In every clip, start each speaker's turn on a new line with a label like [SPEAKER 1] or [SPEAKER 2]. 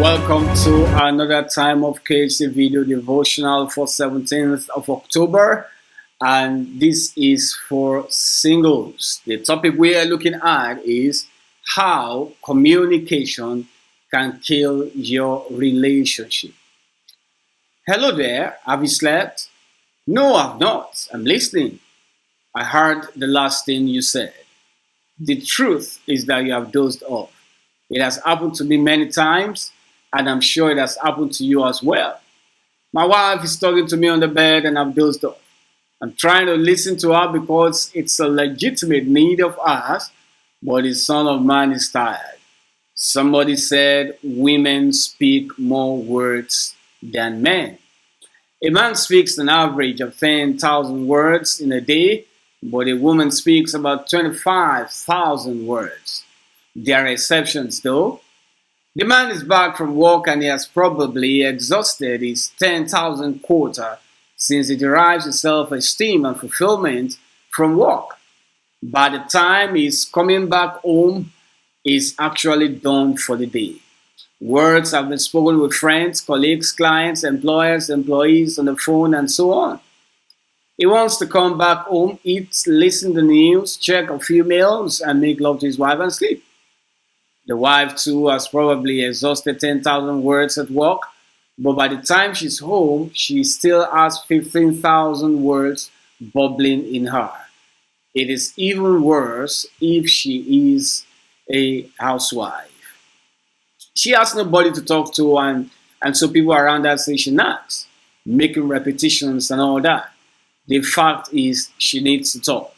[SPEAKER 1] Welcome to another time of KHC video devotional for 17th of October, and this is for singles. The topic we are looking at is how communication can kill your relationship. Hello there, have you slept? No, I've not. I'm listening. I heard the last thing you said. The truth is that you have dozed off. It has happened to me many times, and I'm sure it has happened to you as well. My wife is talking to me on the bed and I've dozed off. I'm trying to listen to her because it's a legitimate need of ours, but the Son of Man is tired. Somebody said women speak more words than men. A man speaks an average of 10,000 words in a day, but a woman speaks about 25,000 words. There are exceptions though. The man is back from work and he has probably exhausted his 10,000 quota since he derives his self-esteem and fulfillment from work. By the time he's coming back home, he's actually done for the day. Words have been spoken with friends, colleagues, clients, employers, employees on the phone, and so on. He wants to come back home, eat, listen to the news, check a few mails, and make love to his wife and sleep. The wife too has probably exhausted 10,000 words at work, but by the time she's home, she still has 15,000 words bubbling in her. It is even worse if she is a housewife. She has nobody to talk to, and so people around her say she nags, making repetitions and all that. The fact is she needs to talk.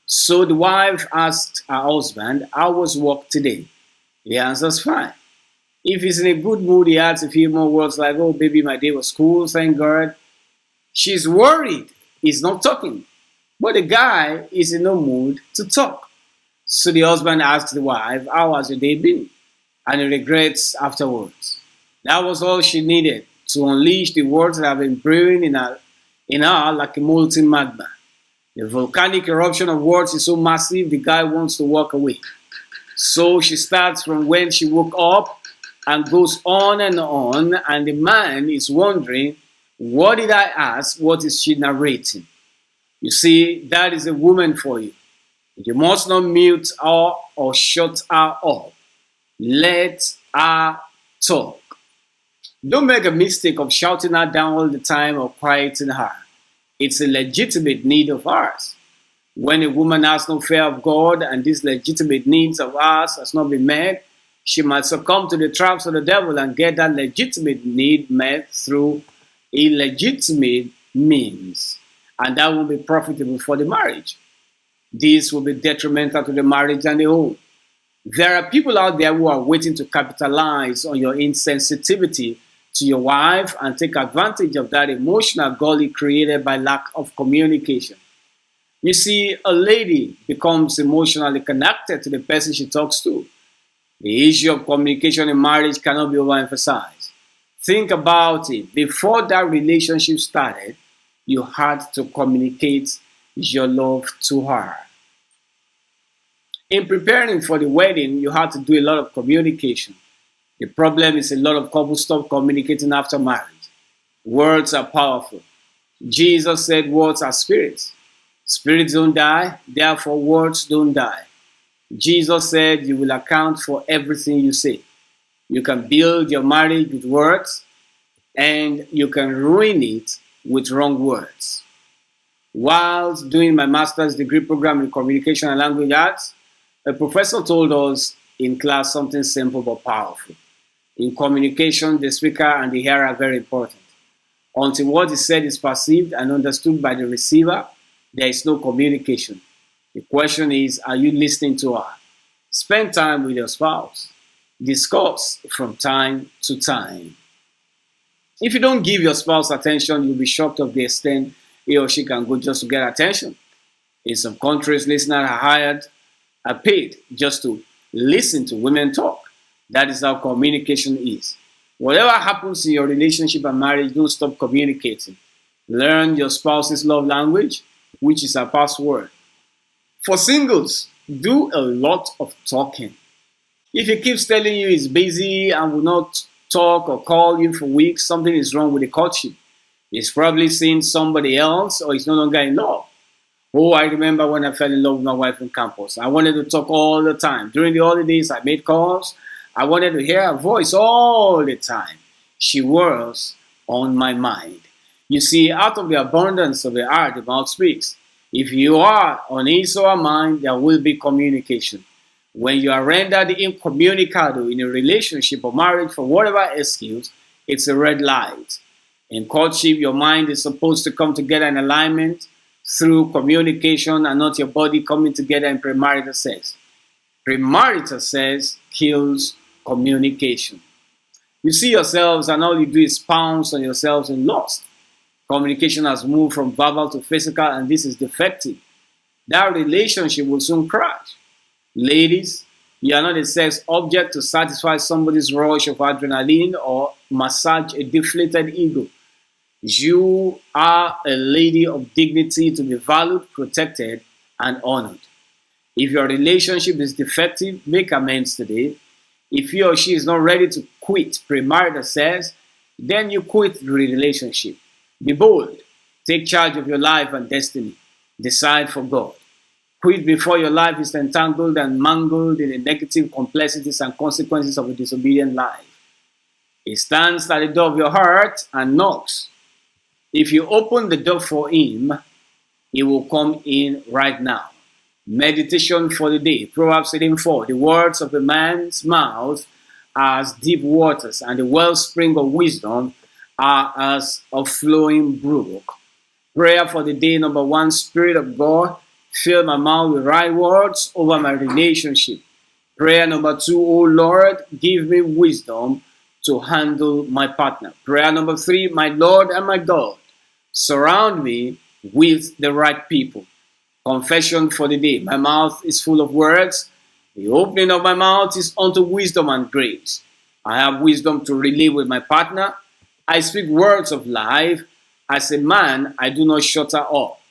[SPEAKER 1] So the wife asked her husband, "How was work today?" He answers, "Fine." If he's in a good mood, he adds a few more words like, "Oh, baby, my day was cool, thank God." She's worried he's not talking, but the guy is in no mood to talk. So the husband asks the wife, "How has your day been?" And he regrets afterwards. That was all she needed to unleash the words that have been brewing in her like a molten magma. The volcanic eruption of words is so massive, the guy wants to walk away. So she starts from when she woke up and goes on, and the man is wondering, what did I ask? What is she narrating? You see, that is a woman for you. You must not mute her or shut her up. Let her talk. Don't make a mistake of shouting her down all the time or quieting her. It's a legitimate need of ours. When a woman has no fear of God and these legitimate needs of ours has not been met, she might succumb to the traps of the devil and get that legitimate need met through illegitimate means. And that won't be profitable for the marriage. This will be detrimental to the marriage and the home. There are people out there who are waiting to capitalize on your insensitivity to your wife and take advantage of that emotional gully created by lack of communication. You see, a lady becomes emotionally connected to the person she talks to. The issue of communication in marriage cannot be overemphasized. Think about it. Before that relationship started, you had to communicate your love to her. In preparing for the wedding, you had to do a lot of communication. The problem is a lot of couples stop communicating after marriage. Words are powerful. Jesus said words are spirits. Spirits don't die, therefore words don't die. Jesus said you will account for everything you say. You can build your marriage with words, and you can ruin it with wrong words. Whilst doing my master's degree program in communication and language arts, a professor told us in class something simple but powerful. In communication, the speaker and the hearer are very important. Until what is said is perceived and understood by the receiver, there is no communication. The question is, are you listening to her? Spend time with your spouse. Discuss from time to time. If you don't give your spouse attention, you'll be shocked of the extent he or she can go just to get attention. In some countries, listeners are paid just to listen to women talk. That is how communication is. Whatever happens in your relationship and marriage, don't stop communicating. Learn your spouse's love language, which is a password. For singles, do a lot of talking. If he keeps telling you he's busy and will not talk or call you for weeks, something is wrong with the courtship. He's probably seeing somebody else or he's no longer in love. Oh, I remember when I fell in love with my wife on campus. I wanted to talk all the time. During the holidays, I made calls. I wanted to hear her voice all the time. She was on my mind. You see, out of the abundance of the heart, the mouth speaks. If you are on his or her mind, there will be communication. When you are rendered incommunicado in a relationship or marriage for whatever excuse, it's a red light. In courtship, your mind is supposed to come together in alignment through communication and not your body coming together in premarital sex. Premarital sex kills communication. You see yourselves and all you do is pounce on yourselves in lust. Communication has moved from verbal to physical and this is defective. That relationship will soon crash. Ladies, you are not a sex object to satisfy somebody's rush of adrenaline or massage a deflated ego. You are a lady of dignity to be valued, protected, and honored. If your relationship is defective, make amends today. If he or she is not ready to quit premarital sex, then you quit the relationship. Be bold. Take charge of your life and destiny. Decide for God. Quit before your life is entangled and mangled in the negative complexities and consequences of a disobedient life. He stands at the door of your heart and knocks. If you open the door for him, he will come in right now. Meditation for the day. Proverbs 18:4. The words of a man's mouth are as deep waters, and the wellspring of wisdom are as a flowing brook. Prayer for the day number 1. Spirit of God, fill my mouth with right words over my relationship. Prayer number 2. Oh Lord, give me wisdom to handle my partner. Prayer number 3. My Lord and my God, surround me with the right people. Confession for the day. My mouth is full of words. The opening of my mouth is unto wisdom and grace. I have wisdom to relate with my partner. I speak words of life. As a man, I do not shut her up.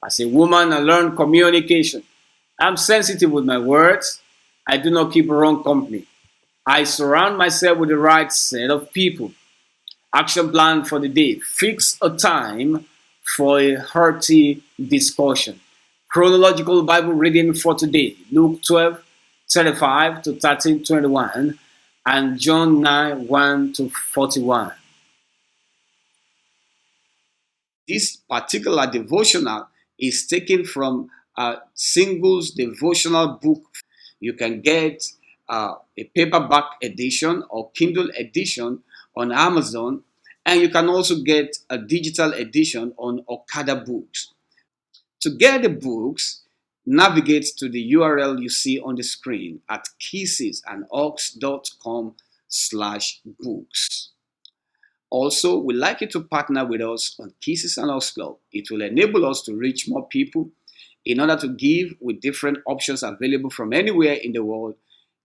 [SPEAKER 1] As a woman, I learn communication. I'm sensitive with my words. I do not keep wrong company. I surround myself with the right set of people. Action plan for the day. Fix a time for a hearty discussion. Chronological Bible reading for today. Luke 12:35 to 13:21 and John 9:1 to 41. This particular devotional is taken from a singles devotional book. You can get a paperback edition or Kindle edition on Amazon, and you can also get a digital edition on Okada Books. To get the books, navigate to the URL you see on the screen at kissesandhawks.com/books. Also, we'd like you to partner with us on Kisses and Hugs Club. It will enable us to reach more people. In order to give with different options available from anywhere in the world,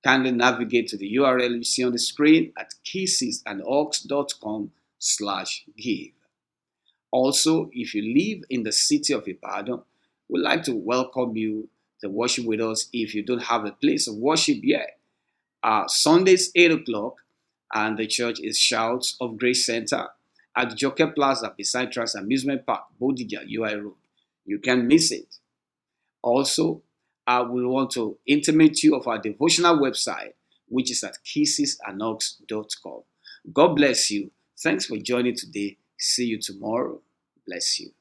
[SPEAKER 1] kindly navigate to the URL you see on the screen at kissesandhawks.com/give. Also, if you live in the city of Ibadan, we'd like to welcome you to worship with us if you don't have a place of worship yet. Sundays 8 o'clock, and the church is Shouts of Grace Center at Joker Plaza beside Trans Amusement Park, Bodija, UI Road. You can miss it. Also, I will want to intimate you of our devotional website, which is at kissesandhugs.com. God bless you. Thanks for joining today. See you tomorrow. Bless you.